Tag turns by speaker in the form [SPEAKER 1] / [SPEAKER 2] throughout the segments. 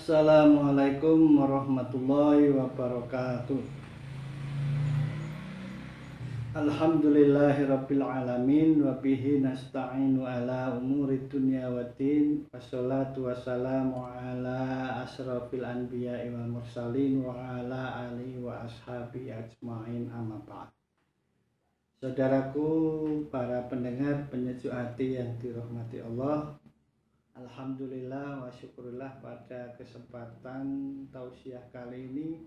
[SPEAKER 1] Assalamualaikum warahmatullahi wabarakatuh. Alhamdulillahirabbil alamin wa bihi nasta'inu ala umuri dunya waddin. Wassalatu wassalamu ala asrofil anbiya'i wal mursalin wa ala alihi wa ashabi ajma'in, amma ba'd. Saudaraku, para pendengar penyejuk hati yang dirahmati Allah, alhamdulillah wa syukurillah, pada kesempatan tausiah kali ini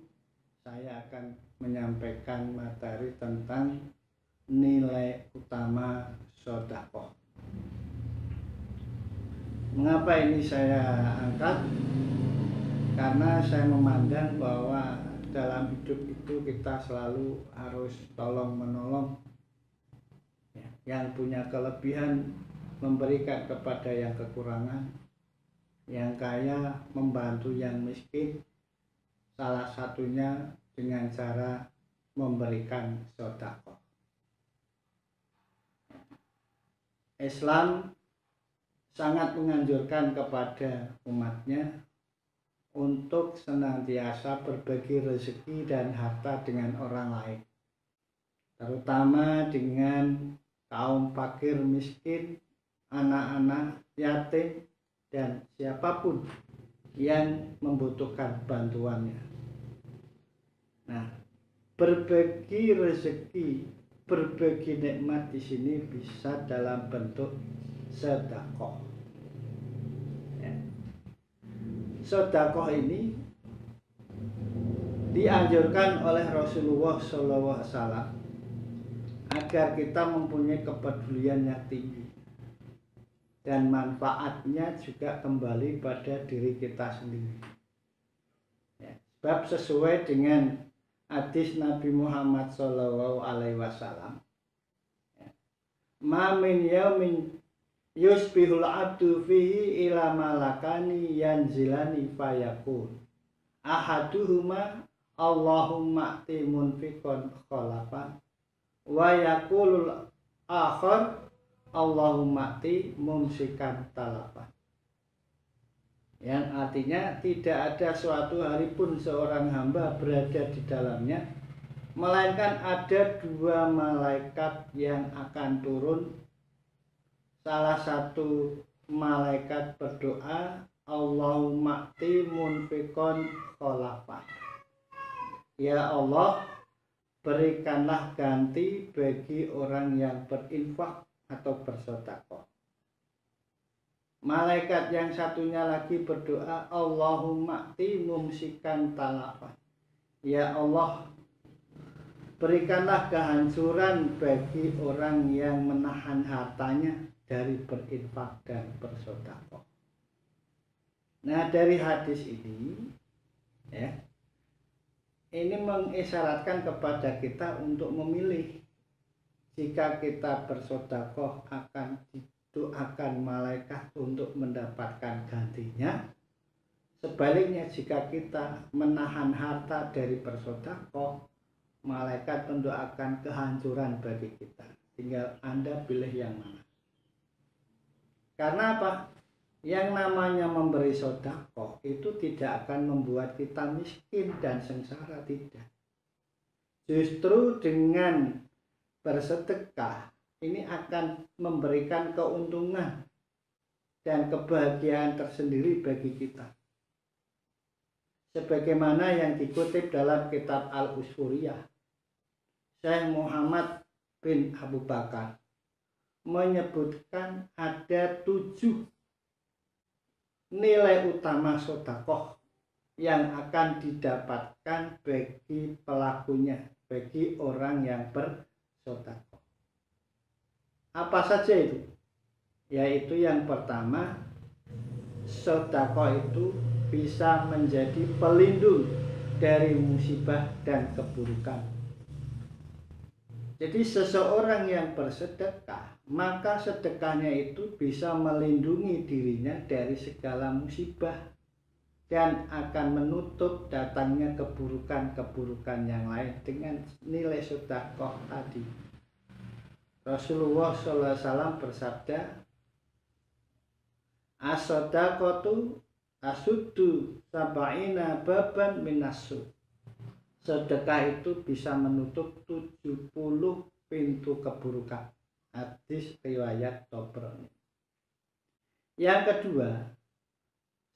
[SPEAKER 1] saya akan menyampaikan materi tentang nilai utama sedekah. Mengapa ini saya angkat? Karena saya memandang bahwa dalam hidup itu kita selalu harus tolong menolong. Yang punya kelebihan memberikan kepada yang kekurangan, yang kaya membantu yang miskin, salah satunya dengan cara memberikan sedekah. Islam sangat menganjurkan kepada umatnya untuk senantiasa berbagi rezeki dan harta dengan orang lain, terutama dengan kaum fakir miskin, anak-anak yatim, dan siapapun yang membutuhkan bantuannya. Nah, berbagi rezeki, berbagi nikmat di sini bisa dalam bentuk sedekah. Sedekah ini dianjurkan oleh Rasulullah SAW agar kita mempunyai kepedulian yang tinggi, dan manfaatnya juga kembali pada diri kita sendiri. Sebab sesuai dengan hadis Nabi Muhammad SAW, ma min yaumin yusbihul abdu fihi ila malakani yanzilani fayaqul ahaduhuma Allahumma ati munfiqan khalafan wa yaqulul akhar Allahumma ati mumsikan talafan. Yang artinya tidak ada suatu hari pun seorang hamba berada di dalamnya melainkan ada dua malaikat yang akan turun. Salah satu malaikat berdoa, Allahumma ati munfiqan khalafan, ya Allah, berikanlah ganti bagi orang yang berinfak atau bersedekah. Malaikat yang satunya lagi berdoa, Allahumma ati mumsikan talafan, ya Allah, berikanlah kehancuran bagi orang yang menahan hartanya dari berinfak dan bersedekah. Nah, dari hadis ini ini mengisyaratkan kepada kita untuk memilih. Jika kita bersedekah akan didoakan malaikat untuk mendapatkan gantinya. Sebaliknya, jika kita menahan harta dari bersedekah, malaikat mendoakan kehancuran bagi kita. Tinggal Anda pilih yang mana. Karena apa? Yang namanya memberi sedekah itu tidak akan membuat kita miskin dan sengsara, tidak. Justru dengan bersedekah ini akan memberikan keuntungan dan kebahagiaan tersendiri bagi kita. Sebagaimana yang dikutip dalam kitab Al-Ushuriyah, Syekh Muhammad bin Abu Bakar menyebutkan ada 7 nilai utama sedekah yang akan didapatkan bagi pelakunya, bagi orang yang bersedekah. Apa saja itu? Yaitu yang pertama, sedekah itu bisa menjadi pelindung dari musibah dan keburukan. Jadi seseorang yang bersedekah, maka sedekahnya itu bisa melindungi dirinya dari segala musibah dan akan menutup datangnya keburukan-keburukan yang lain dengan nilai sedekah tadi. Rasulullah SAW bersabda, as-shadaqatu tasuddu sab'ina baban minassu. Sedekah itu bisa menutup 70 pintu keburukan. Hadis riwayat Tabrani. Yang kedua,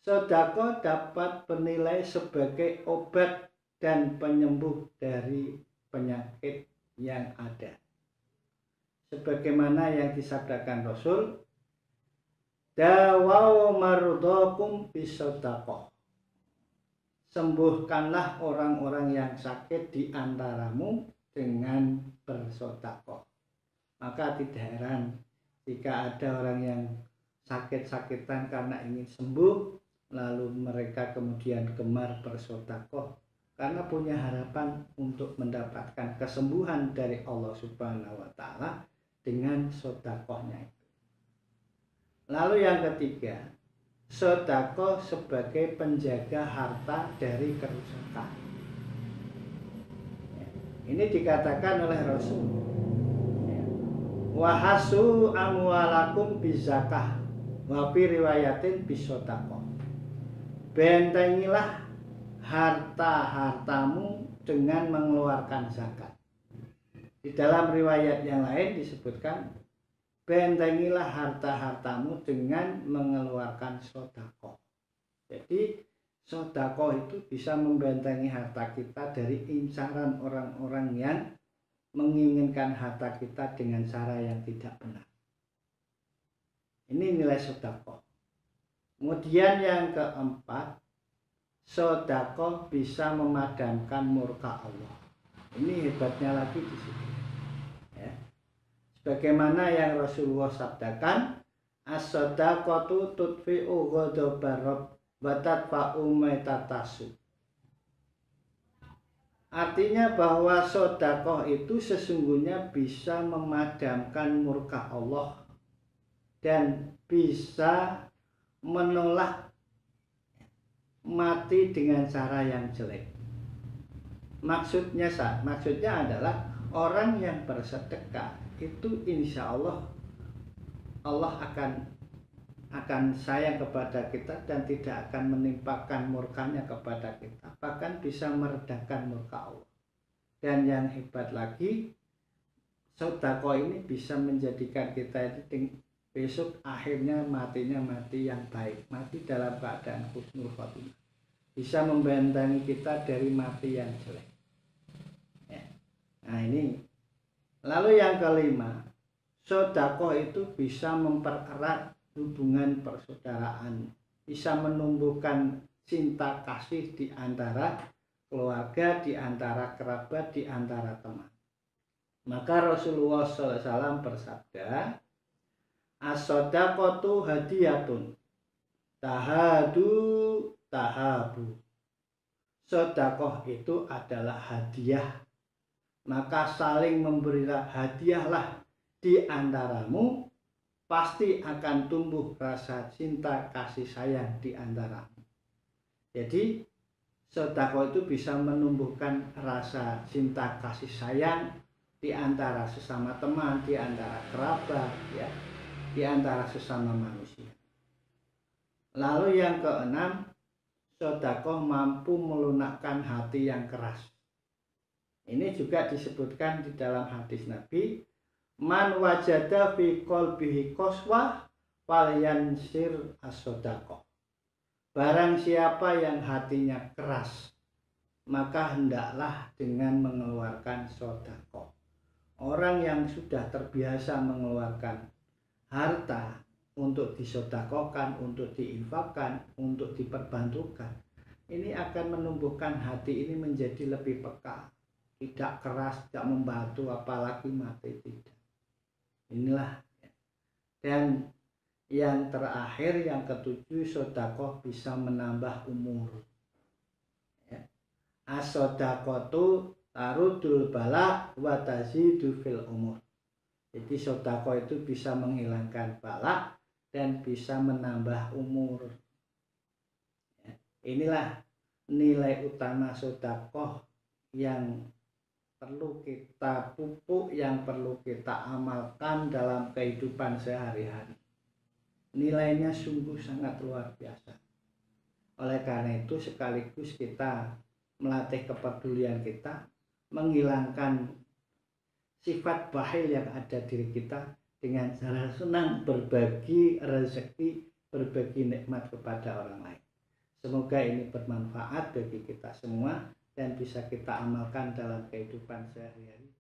[SPEAKER 1] sedekah dapat bernilai sebagai obat dan penyembuh dari penyakit yang ada. Sebagaimana yang disabdakan Rasul, dawau marudhakum bisadaqah. Sembuhkanlah orang-orang yang sakit di antaramu dengan bersedekah. Maka tidak heran jika ada orang yang sakit-sakitan karena ingin sembuh, lalu mereka kemudian gemar bersedekah karena punya harapan untuk mendapatkan kesembuhan dari Allah Subhanahu wa taala dengan sedekahnya itu. Lalu yang ketiga, sedekah sebagai penjaga harta dari kerusakan. Ini dikatakan oleh Rasul, wahasu amwalakum bizakah wa fi riwayatin bisedekah. Bentengilah harta-hartamu dengan mengeluarkan zakat. Di dalam riwayat yang lain disebutkan, bentengilah harta-hartamu dengan mengeluarkan sedekah. Jadi sedekah itu bisa membentengi harta kita dari incaran orang-orang yang menginginkan harta kita dengan cara yang tidak benar. Ini nilai sedekah. Kemudian yang keempat, sedekah bisa memadamkan murka Allah. Ini hebatnya lagi di sini. Ya. Sebagaimana yang Rasulullah sabdakan, as-sadaqatu tudfi'u ghadabar rabb wa tadfa'u maitatasu. Artinya bahwa sedekah itu sesungguhnya bisa memadamkan murka Allah dan bisa menolak mati dengan cara yang jelek. Maksudnya adalah orang yang bersedekah itu insya Allah akan sayang kepada kita dan tidak akan menimpakan murkanya kepada kita, bahkan bisa meredakan murka Allah. Dan yang hebat lagi, sedekah ini bisa menjadikan kita itu besok akhirnya matinya mati yang baik, mati dalam keadaan husnul khotimah, bisa membentengi kita dari mati yang jelek. Ya. Nah ini. Lalu yang kelima, sedekah itu bisa mempererat hubungan persaudaraan, bisa menumbuhkan cinta kasih di antara keluarga, di antara kerabat, di antara teman. Maka Rasulullah SAW bersabda, as-sadaqatu hadiyatun tahadu tahabu. Sedekah itu adalah hadiah, maka saling memberilah hadiahlah di antaramu, pasti akan tumbuh rasa cinta kasih sayang di antaramu. Jadi sedekah itu bisa menumbuhkan rasa cinta kasih sayang di antara sesama teman, di antara kerabat, ya, di antara sesama manusia. Lalu yang keenam, sedekah mampu melunakkan hati yang keras. Ini juga disebutkan di dalam hadis Nabi, man wajada fi qalbihi qaswah falyansir as-sadaqah. Barang siapa yang hatinya keras, maka hendaklah dengan mengeluarkan sedekah. Orang yang sudah terbiasa mengeluarkan harta untuk disedekahkan, untuk diinfakkan, untuk diperbantukan, ini akan menumbuhkan hati ini menjadi lebih peka, tidak keras, tidak membatu, apalagi mati tidak. Inilah. Dan yang terakhir, yang ketujuh, sedekah bisa menambah umur. As-sadaqatu tarudul bala wa tazidu fil umur. Jadi sedekah itu bisa menghilangkan bala dan bisa menambah umur. Inilah nilai utama sedekah yang perlu kita pupuk, yang perlu kita amalkan dalam kehidupan sehari-hari. Nilainya sungguh sangat luar biasa. Oleh karena itu sekaligus kita melatih kepedulian kita, menghilangkan sifat bakhil yang ada diri kita dengan cara senang berbagi rezeki, berbagi nikmat kepada orang lain. Semoga ini bermanfaat bagi kita semua dan bisa kita amalkan dalam kehidupan sehari-hari.